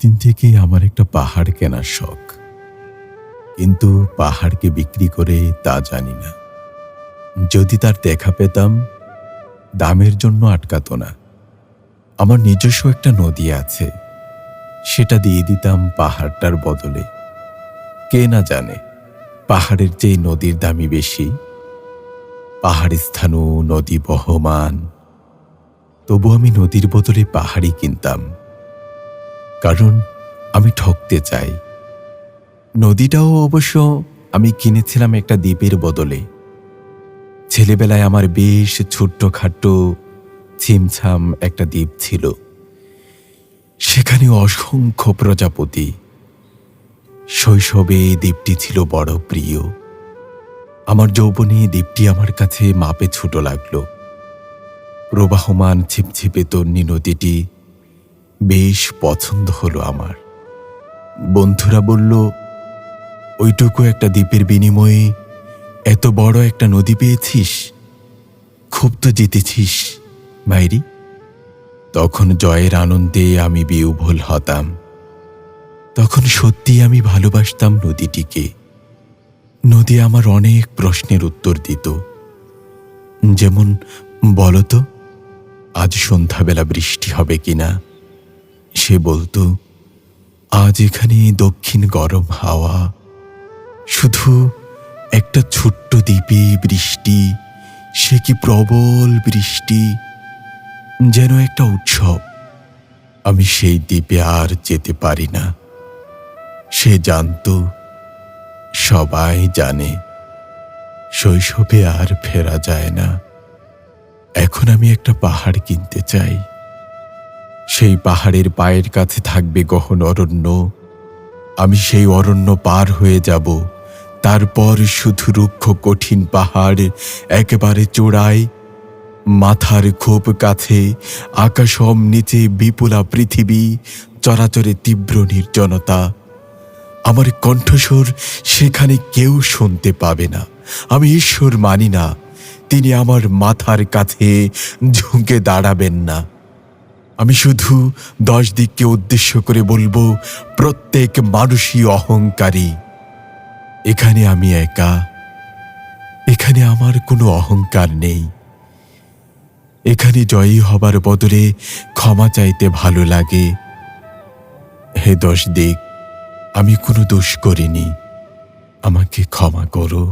দিন থেকেই আমার একটা পাহাড় কেনার শখ, কিন্তু পাহাড়কে বিক্রি করে তা জানি না। যদি তার দেখা পেতাম, দামের জন্য আটকাতো না। আমার নিজস্ব একটা নদী আছে, সেটা দিয়ে দিতাম পাহাড়টার বদলে। কে না জানে পাহাড়ের চেয়ে নদীর দামই বেশি। পাহাড় স্থানু, নদী বহমান, তবু আমি নদীর বদলে পাহাড়ই কিনতাম, কারণ আমি ঠকতে চাই। নদীটাও অবশ্য আমি কিনেছিলাম একটা দ্বীপের বদলে। ছেলেবেলায় আমার বেশ ছোট্টখাট্টো ছিমছাম একটা দ্বীপ ছিল, সেখানে অসংখ্য প্রজাপতি। শৈশবে দ্বীপটি ছিল বড় প্রিয়। আমার যৌবনে দ্বীপটি আমার কাছে মাপে ছোট লাগলো। প্রবাহমান ছিপছিপে তন্নি নদীটি বেশ পছন্দ হলো আমার। বন্ধুরা বলল, ওইটুকু একটা দ্বীপের বিনিময়ে এত বড় একটা নদী পেয়েছিস, খুব তো জিতেছিস মাইরি। তখন জয়ের আনন্দে আমি বিহ্বল হতাম। তখন সত্যি আমি ভালোবাসতাম নদীটিকে। নদী আমার অনেক প্রশ্নের উত্তর দিত, যেমন, বলতো আজ সন্ধ্যাবেলা বৃষ্টি হবে কিনা। সে বলতো, আজ এখানে দক্ষিণ গরম হাওয়া, শুধু একটা ছোট্ট দ্বীপে বৃষ্টি, সে কি প্রবল বৃষ্টি, যেন একটা উৎসব। আমি সেই দ্বীপে আর যেতে পারি না। সে জানতো, সবাই জানে, শৈশবে আর ফেরা যায় না। এখন আমি একটা পাহাড় কিনতে চাই। সেই পাহাড়ের পায়ের কাছে থাকবে গহন অরণ্য। আমি সেই অরণ্য পার হয়ে যাব, তারপর শুধু রুক্ষ কঠিন পাহাড় একেবারে চূড়ায়। মাথার খুব কাছে আকাশম নিচে বিপুলা পৃথিবী, চরাচরে তীব্র নির্জনতা। আমার কণ্ঠস্বর সেখানে কেউ শুনতে পাবে না। আমি ঈশ্বর মানি না, তিনি আমার মাথার কাছে ঝুঁকে দাঁড়াবেন না। আমি শুধু 10 দিককে উদ্দেশ্য করে বলবো, প্রত্যেক মানুষই অহংকারী। এখানে আমি একা, এখানে আমার কোনো অহংকার নেই। এখানে জয়ী হবার বদলে ক্ষমা চাইতে ভালো লাগে। হে 10 দিক, আমি কোনো দোষ করিনি, আমাকে ক্ষমা করো।